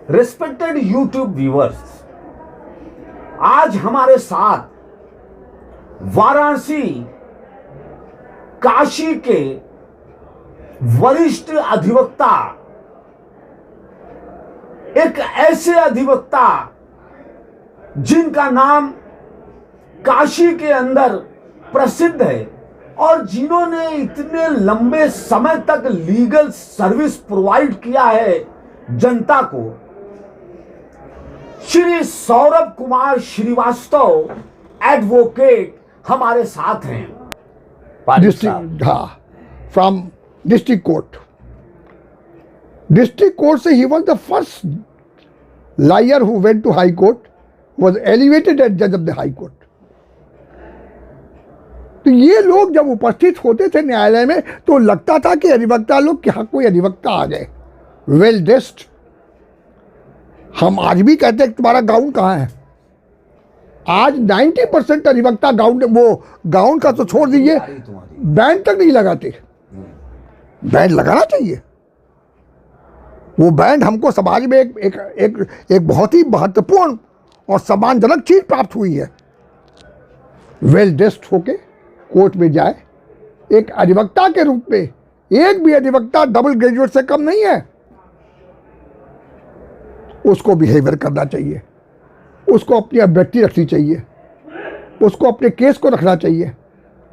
Respected YouTube viewers, आज हमारे साथ वाराणसी काशी के वरिष्ठ अधिवक्ता, एक ऐसे अधिवक्ता जिनका नाम काशी के अंदर प्रसिद्ध है और जिन्होंने इतने लंबे समय तक लीगल सर्विस प्रोवाइड किया है जनता को, श्री सौरभ कुमार श्रीवास्तव एडवोकेट हमारे साथ हैं। From district court. District court से ही was the first lawyer who went to high court, was elevated as जज ऑफ द हाई कोर्ट। तो ये लोग जब उपस्थित होते थे न्यायालय में तो लगता था कि अधिवक्ता लोग क्या कोई अधिवक्ता आ गए, वेल ड्रेस्ड। हम आज भी कहते हैं तुम्हारा गाउन कहाँ है। आज 90% अधिवक्ता गाउन, वो गाउन का तो छोड़ दीजिए, बैंड तक नहीं लगाते। बैंड लगाना चाहिए। वो बैंड हमको समाज में एक बहुत ही महत्वपूर्ण और सम्मानजनक चीज प्राप्त हुई है। वेल ड्रेस्ड होके कोर्ट में जाए, एक अधिवक्ता के रूप में। एक भी अधिवक्ता डबल ग्रेजुएट से कम नहीं है। उसको बिहेवियर करना चाहिए, उसको अपनी अभिव्यक्ति रखनी चाहिए, उसको अपने केस को रखना चाहिए,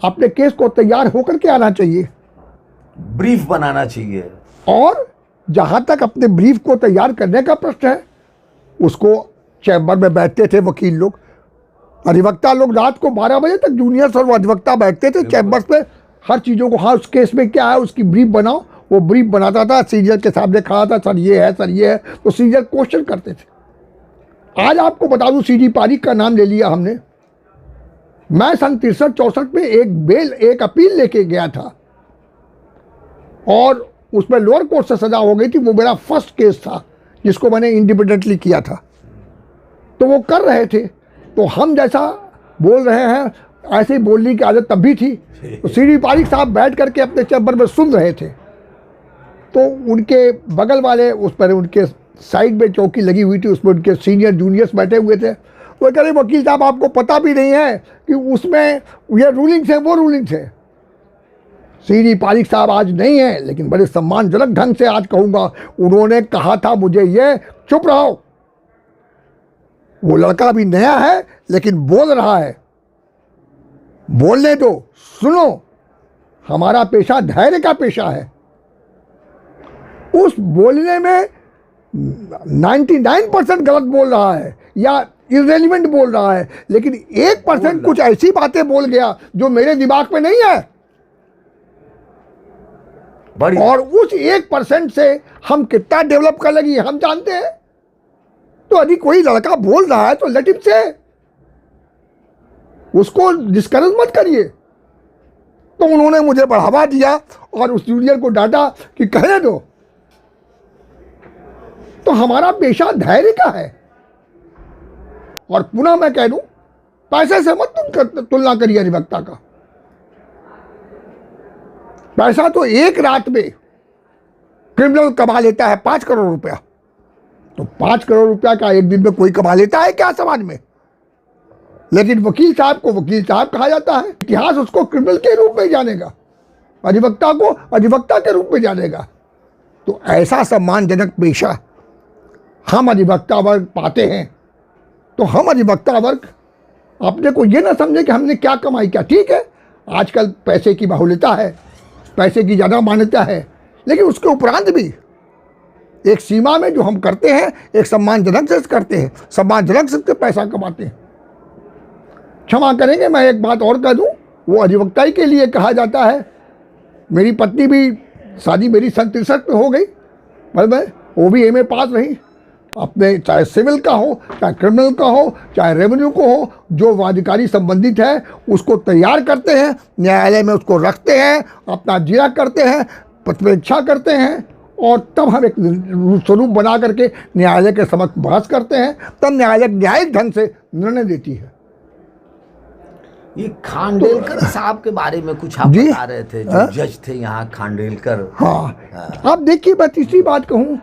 अपने केस को तैयार होकर के आना चाहिए, ब्रीफ बनाना चाहिए। और जहाँ तक अपने ब्रीफ को तैयार करने का प्रश्न है, उसको चैम्बर में बैठते थे वकील लोग, अधिवक्ता लोग रात को 12 बजे तक जूनियर्स और वो अधिवक्ता बैठते थे चैम्बर्स पे। हर चीज़ों को, हाँ उस केस में क्या है उसकी ब्रीफ बनाओ। वो ब्रीफ बनाता था, सीनियर के सामने खड़ा था, सर ये है, सर ये है, तो सीनियर क्वेश्चन करते थे। आज आपको बता दूं, सीडी पारिक का नाम ले लिया हमने। मैं सन 63-64 में एक अपील लेके गया था और उसमें लोअर कोर्ट से सजा हो गई थी। वो मेरा फर्स्ट केस था जिसको मैंने इंडिपेंडेंटली किया था। तो वो कर रहे थे, तो हम जैसा बोल रहे हैं ऐसे ही बोलने की आदत तब भी थी। तो सीडी पारिक साहब बैठ करके अपने चैम्बर में सुन रहे थे, तो उनके बगल वाले उस पर उनके साइड में चौकी लगी हुई थी, उसमें उनके सीनियर जूनियर्स बैठे हुए थे। वो कह रहे वकील साहब आपको पता भी नहीं है कि उसमें ये रूलिंग्स है, वो रूलिंग्स है। सीडी पारिक साहब आज नहीं है, लेकिन बड़े सम्मानजनक ढंग से आज कहूँगा, उन्होंने कहा था मुझे ये चुप रहो। वो लड़का अभी नया है लेकिन बोल रहा है, बोलने दो, सुनो। हमारा पेशा धैर्य का पेशा है। उस बोलने में 99% गलत बोल रहा है या इररेलेवेंट बोल रहा है, लेकिन 1% कुछ ऐसी बातें बोल गया जो मेरे दिमाग में नहीं है। और उस 1% से हम कितना डेवलप कर लगी हम जानते हैं। तो यदि कोई लड़का बोल रहा है तो लेट हिम से, उसको डिस्करेज मत करिए। तो उन्होंने मुझे बढ़ावा दिया और उस जूनियर को डांटा कि कहने दो। तो हमारा पेशा धैर्य का है। और पुनः मैं कह दूं, पैसे से मत तुलना करिए अधिवक्ता का। पैसा तो एक रात में क्रिमिनल कमा लेता है 5 करोड़ रुपया। तो 5 करोड़ रुपया का एक दिन में कोई कमा लेता है क्या समाज में? लेकिन वकील साहब को वकील साहब कहा जाता है। इतिहास उसको क्रिमिनल के रूप में जानेगा, अधिवक्ता को अधिवक्ता के रूप में जानेगा। तो ऐसा सम्मानजनक पेशा हम अधिवक्ता वर्ग पाते हैं। तो हम अधिवक्ता वर्ग अपने को ये ना समझे कि हमने क्या कमाई क्या। ठीक है, आजकल पैसे की बाहुल्यता है, पैसे की ज़्यादा मान्यता है, लेकिन उसके उपरांत भी एक सीमा में जो हम करते हैं एक सम्मानजनक से करते हैं, सम्मानजनक से पैसा कमाते हैं। क्षमा करेंगे, मैं एक बात और कह दूं, वो अधिवक्ताई के लिए कहा जाता है। मेरी पत्नी भी शादी मेरी सन 63 में हो गई, पर मैं वो भी MA पास रही। अपने चाहे सिविल का हो, चाहे क्रिमिनल का हो, चाहे रेवेन्यू को हो, जो वादिकारी संबंधित है उसको तैयार करते हैं, न्यायालय में उसको रखते हैं, अपना जिया करते हैं, प्रतिपरीक्षा करते हैं, और तब हम एक स्वरूप बना करके न्यायालय के समक्ष बहस करते हैं। तब न्यायालय न्यायिक ढंग से निर्णय देती है। ये खांडेलकर साहब के बारे में कुछ आप जी? बता रहे थे, जो जज थे यहाँ खांडेलकर। हाँ, अब देखिए मैं तीसरी बात कहूँ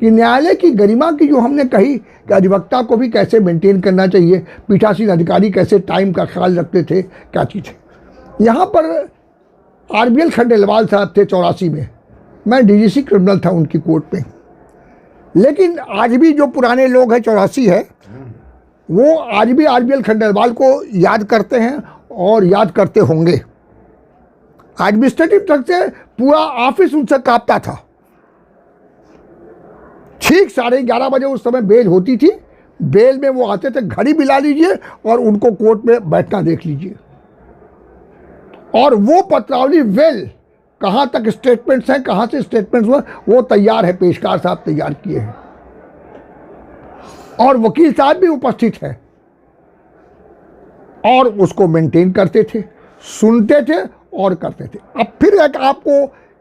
कि न्यायालय की गरिमा की जो हमने कही कि अधिवक्ता को भी कैसे मेंटेन करना चाहिए, पीठासीन अधिकारी कैसे टाइम का ख्याल रखते थे, क्या चीज़ है। यहाँ पर RBL खंडेलवाल साहब थे 84 में, मैं DGC क्रिमिनल था उनकी कोर्ट में। लेकिन आज भी जो पुराने लोग हैं, 84 है, वो आज भी RBL खंडेलवाल को याद करते हैं और याद करते होंगे। एडमिनिस्ट्रेटिव तक से पूरा ऑफिस उनसे कांपता था। ठीक 11:30 बजे उस समय बेल होती थी। बेल में वो आते थे, घड़ी मिला लीजिए और उनको कोर्ट में बैठना देख लीजिए। और वो पत्रावली वेल कहाँ तक स्टेटमेंट्स हैं, कहाँ से स्टेटमेंट्स हुए, वो तैयार है, पेशकार साहब तैयार किए हैं और वकील साहब भी उपस्थित है और उसको मेंटेन करते थे, सुनते थे और करते थे। अब फिर एक आपको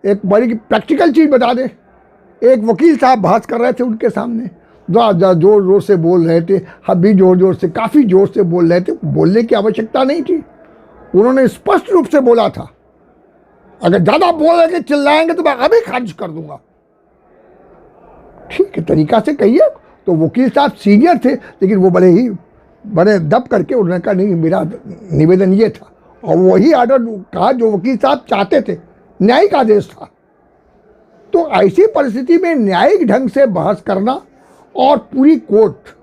एक बड़ी प्रैक्टिकल चीज़ बता दें। एक वकील साहब बहस कर रहे थे उनके सामने, जोर जोर से बोल रहे थे, हम भी जोर जोर से, काफ़ी जोर से बोल रहे थे। बोलने की आवश्यकता नहीं थी, उन्होंने स्पष्ट रूप से बोला था, अगर ज़्यादा बोलेंगे चिल्लाएंगे तो मैं अभी खारिज कर दूंगा। ठीक है, तरीका से कहिए। तो वकील साहब सीनियर थे, लेकिन वो बड़े दब करके उन्होंने कहा नहीं, मेरा निवेदन ये था, और वही ऑर्डर कहा जो वकील साहब चाहते थे, न्यायिक आदेश था। तो ऐसी परिस्थिति में न्यायिक ढंग से बहस करना और पूरी कोर्ट,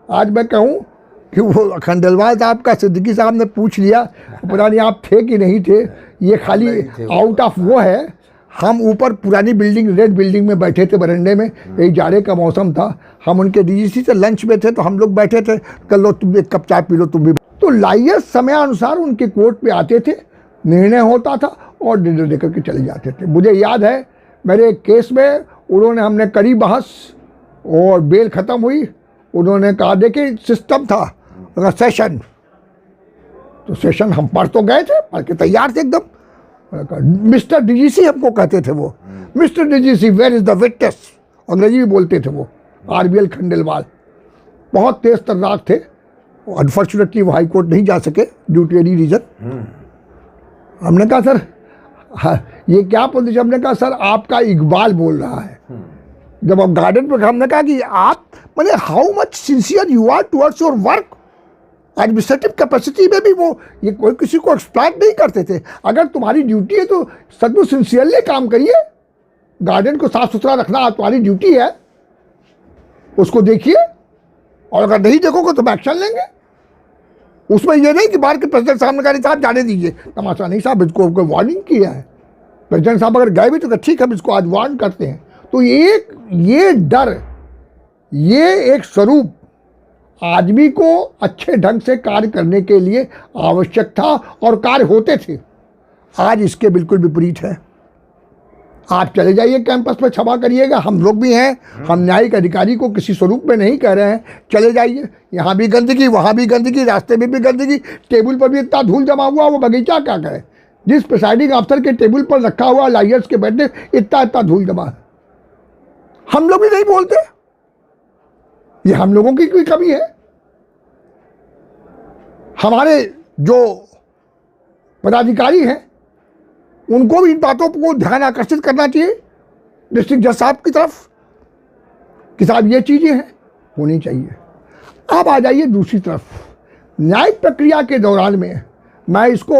आज मैं कहूँ कि वो खंडेलवाल साहब का सिद्दीकी साहब ने पूछ लिया, पता नहीं आप थे कि नहीं थे, ये खाली आउट ऑफ वो है। हम ऊपर पुरानी बिल्डिंग, रेड बिल्डिंग में बैठे थे बरंडे में, एक जाड़े का मौसम था, हम उनके DGC से लंच में थे, तो हम लोग बैठे थे, कर लो तुम एक कप चाय पी लो तुम भी। तो लाइयर समयानुसार उनके कोर्ट पे आते थे, निर्णय होता था और डिनर लेकर के चले जाते थे। मुझे याद है मेरे एक केस में हमने करी बहस और बेल ख़त्म हुई, उन्होंने कहा देखिए सिस्टम था सेशन, तो सेशन हम पढ़ तो गए थे, पढ़ के तैयार थे एकदम। मिस्टर DGC हमको कहते थे वो, mister DGC where is the witness, अंग्रेजी भी बोलते थे वो। RBL खंडेलवाल बहुत तेज तर्राक थे, अनफॉर्चुनेटली वो हाई कोर्ट नहीं जा सके ड्यू टू एनी रीजन। हमने कहा सर ये क्या पोजीशन, हमने कहा सर आपका इकबाल बोल रहा है। जब हम गार्डन पर, हमने कहा कि आप मैंने how much sincere you are towards your work. Administrative capacity में भी वो ये कोई किसी को एक्सप्लॉइट नहीं करते थे। अगर तुम्हारी ड्यूटी है तो सचमुच सिंसियरली काम करिए, गार्डन को साफ सुथरा रखना तुम्हारी ड्यूटी है, उसको देखिए, और अगर नहीं देखोगे तो एक्शन लेंगे। उसमें ये नहीं कि बाहर के प्रेसिडेंट साहब ने कहा साहब जाने दीजिए, तमाशा नहीं साहब, इसको वार्निंग किया है प्रेसिडेंट साहब, अगर गए भी तो ठीक है इसको आज वार्न करते हैं। तो ये डर, ये एक स्वरूप आदमी को अच्छे ढंग से कार्य करने के लिए आवश्यक था और कार्य होते थे। आज इसके बिल्कुल विपरीत है। आप चले जाइए कैंपस पर, क्षमा करिएगा हम लोग भी हैं, हम न्यायिक अधिकारी को किसी स्वरूप में नहीं कह रहे हैं, चले जाइए, यहाँ भी गंदगी, वहाँ भी गंदगी, रास्ते में भी गंदगी, टेबल पर भी इतना धूल जमा हुआ, वो बगीचा क्या करे, जिस प्रिसाइडिंग अफसर के टेबल पर रखा हुआ लायर्स के बैठने इतना धूल जमा है। हम लोग भी नहीं बोलते, ये हम लोगों की कोई कमी है। हमारे जो पदाधिकारी हैं उनको भी इन बातों को ध्यान आकर्षित करना चाहिए डिस्ट्रिक्ट जज साहब की तरफ कि साहब ये चीज़ें हैं, होनी चाहिए। अब आ जाइए दूसरी तरफ, न्यायिक प्रक्रिया के दौरान में मैं इसको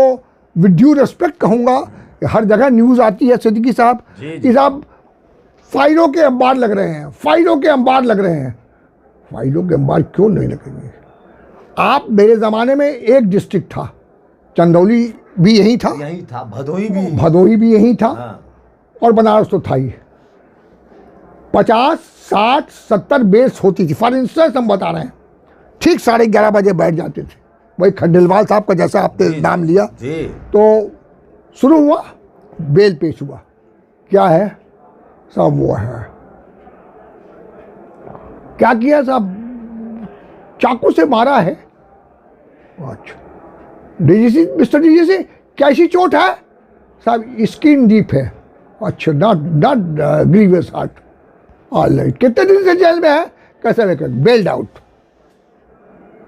विद ड्यू रिस्पेक्ट कहूँगा, हर जगह न्यूज़ आती है सिद्दीकी साहब कि साहब फाइलों के अंबार लग रहे हैं, फाइलों के अंबार लग रहे हैं। फाइलों के अंबार क्यों नहीं लगेंगे? आप, मेरे ज़माने में एक डिस्ट्रिक्ट था, चंदौली भी यही था, भदोही भी यही था, और बनारस तो था ही। 50, 60, 70 बेस होती थी। फॉर इंस्टेंस हम बता रहे हैं, ठीक 11:30 बजे बैठ जाते थे। वही खंडेलवाल साहब का जैसा आपने नाम लिया, तो शुरू हुआ, बेल पेश हुआ, क्या है साहब, वो है क्या किया साहब, चाकू से मारा है। अच्छा, DGC, मिस्टर DGC कैसी चोट है साहब, स्किन डीप है। अच्छा, नॉट ग्रीवियस हार्ट, ऑलराइट। कितने दिन से जेल में है? कैसे लेकर? बेल्ड आउट।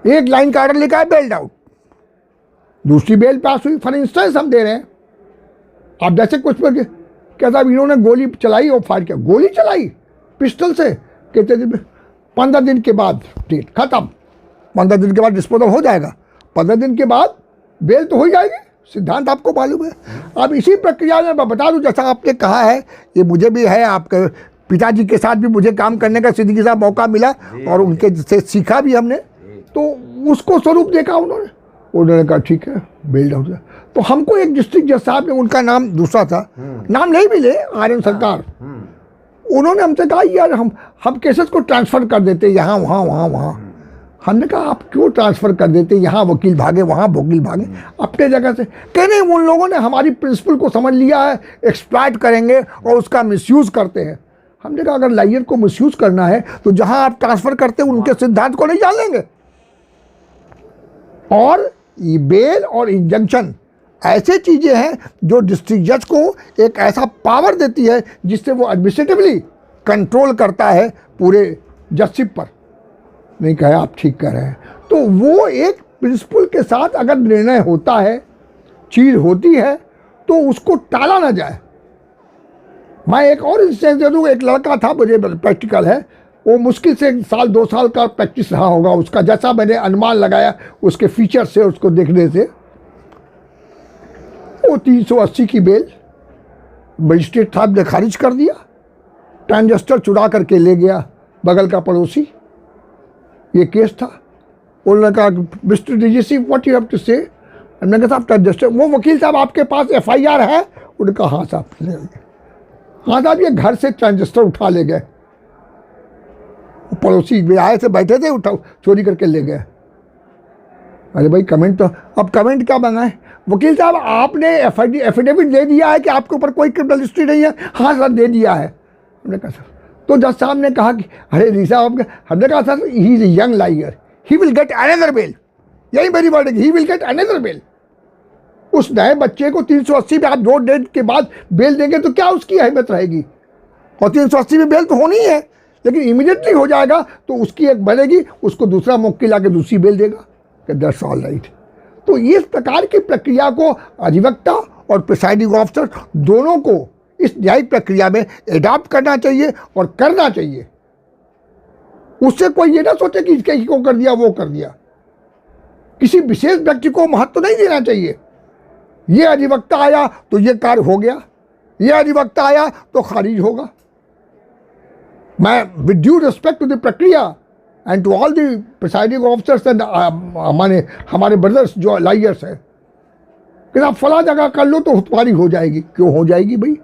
एक लाइन का ऑर्डर लिखा है, बेल्ड आउट। दूसरी बेल पास हुई। फॉर इंस्टेंस हम दे रहे हैं, आप जैसे कुछ पर क्या साहब इन्होंने गोली चलाई और फायर किया, गोली चलाई पिस्टल से, कितने दिन में, 15 दिन के बाद डेट खत्म, 15 दिन के बाद डिस्पोजल हो जाएगा, 15 दिन के बाद बेल तो हो जाएगी, सिद्धांत आपको मालूम है। अब इसी प्रक्रिया में मैं बता दूं, जैसा आपने कहा है, ये मुझे भी है, आपके पिताजी के साथ भी मुझे काम करने का सिद्दीकी साहब मौका मिला और उनके से सीखा भी हमने, तो उसको स्वरूप देखा उन्होंने कहा ठीक है बेल हो जाए। तो हमको एक डिस्ट्रिक्ट जज साहब ने, उनका नाम दूसरा था, नाम नहीं भी ले, आर्यन सरकार, उन्होंने हमसे कहा यार हम केसेस को ट्रांसफ़र कर देते यहाँ वहाँ। हमने कहा आप क्यों ट्रांसफ़र कर देते, यहाँ वकील भागे वहाँ वकील भागे, अपने जगह से। कहने उन लोगों ने हमारी प्रिंसिपल को समझ लिया है, एक्सप्लॉइट करेंगे और उसका मिसयूज़ करते हैं। हमने कहा अगर लायर को मिसयूज़ करना है तो जहाँ आप ट्रांसफ़र करते हैं उनके सिद्धांत को नहीं जान लेंगे। और ये बेल और इंजंक्शन ऐसे चीज़ें हैं जो डिस्ट्रिक्ट जज को एक ऐसा पावर देती है जिससे वो एडमिनिस्ट्रेटिवली कंट्रोल करता है पूरे जजशिप पर। नहीं कहे आप ठीक कह रहे हैं, तो वो एक प्रिंसिपल के साथ अगर निर्णय होता है, चीज़ होती है, तो उसको टाला ना जाए। मैं एक और इंस्टेंस दे दूँ, एक लड़का था, मुझे प्रैक्टिकल है, वो मुश्किल से 1 साल 2 साल का प्रैक्टिस रहा होगा उसका, जैसा मैंने अनुमान लगाया उसके फीचर से, उसको देखने से। वो 380 की बेल मजिस्ट्रेट साहब ने खारिज कर दिया, ट्रांजिस्टर चुरा करके ले गया बगल का पड़ोसी। ये केस था। उन्होंने कहा mister DGC what you have to say. हमने कहा साहब ट्रांजिस्टर, वो वकील साहब आपके पास FIR है? उन्होंने कहा हाँ साहब। हाँ साहब, ये घर से ट्रांजिस्टर उठा ले गए, पड़ोसी भी आए थे, बैठे थे, उठा चोरी करके ले गए। अरे भाई कमेंट तो, अब कमेंट क्या मंगाए? वकील साहब आपने एफिडेविट दे दिया है कि आपके ऊपर कोई क्रिमिनल हिस्ट्री नहीं है? हाँ सर दे दिया है। हमने कहा सर, तो जज साहब ने कहा कि अरे रीसा आपके, हमने कहा sir he is a young liar, he will get another bail, यही मेरी wording, he will get another bail. उस नए बच्चे को 380 पे आप 2 डेट के बाद बेल देंगे तो क्या उसकी अहमियत रहेगी? और 380 में बेल तो होनी है, लेकिन इमीडिएटली हो जाएगा तो उसकी एक बनेगी, उसको दूसरा मौके ला के दूसरी बेल देगा कि दैट्स ऑल राइट। तो इस प्रकार की प्रक्रिया को अधिवक्ता और प्रिसाइडिंग ऑफिसर दोनों को इस न्यायिक प्रक्रिया में एडॉप्ट करना चाहिए और करना चाहिए। उससे कोई ये ना सोचे कि इसके को कर दिया वो कर दिया, किसी विशेष व्यक्ति को महत्व नहीं देना चाहिए। ये अधिवक्ता आया तो ये कार्य हो गया, ये अधिवक्ता आया तो खारिज होगा। मैं with due respect to the प्रक्रिया and to all the presiding officers and हमारे ब्रदर्स जो लायर्स हैं, कि आप फला जगह कर लो तो तुम्हारी हो जाएगी। क्यों हो जाएगी भाई?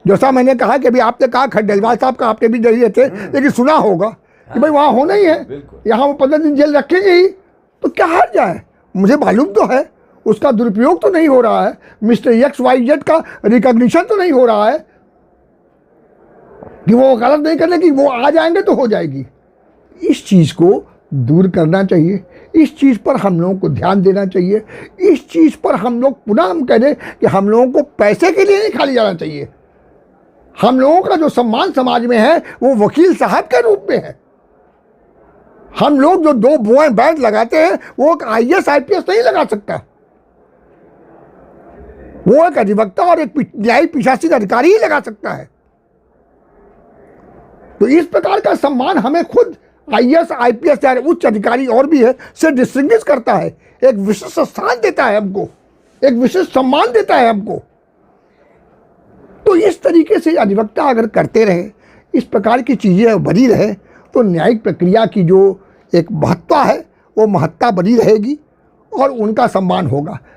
जैसा मैंने कहा कि अभी आपने कहा खंडेलवाल साहब का आपने भी नहीं थे, लेकिन सुना होगा कि भाई वहाँ होना ही है, यहाँ वो 15 दिन जेल रखेंगे ही, तो क्या हर जाए? मुझे मालूम तो है उसका दुरुपयोग तो नहीं हो रहा है, मिस्टर XYZ का रिकॉग्निशन तो नहीं हो रहा है कि वो गलत नहीं करने की, वो आ जाएंगे तो हो जाएगी। इस चीज़ को दूर करना चाहिए, इस चीज़ पर हम लोगों को ध्यान देना चाहिए। इस चीज़ पर हम लोग पुनः हम कह दें कि हम लोगों को पैसे के लिए नहीं खाली जाना चाहिए। हम लोगों का जो सम्मान समाज में है वो वकील साहब के रूप में है। हम लोग जो 2 बैंड लगाते हैं वो एक IAS IPS नहीं लगा सकता, वो एक अधिवक्ता और एक न्यायिक प्रशासनिक अधिकारी ही लगा सकता है। तो इस प्रकार का सम्मान हमें खुद IAS IPS या उच्च अधिकारी और भी है से डिस्टिंग्विश करता है, एक विशिष्ट स्थान देता है हमको, एक विशिष्ट सम्मान देता है हमको। तो इस तरीके से अधिवक्ता अगर करते रहे, इस प्रकार की चीज़ें बनी रहे, तो न्यायिक प्रक्रिया की जो एक महत्ता है वो महत्ता बनी रहेगी और उनका सम्मान होगा।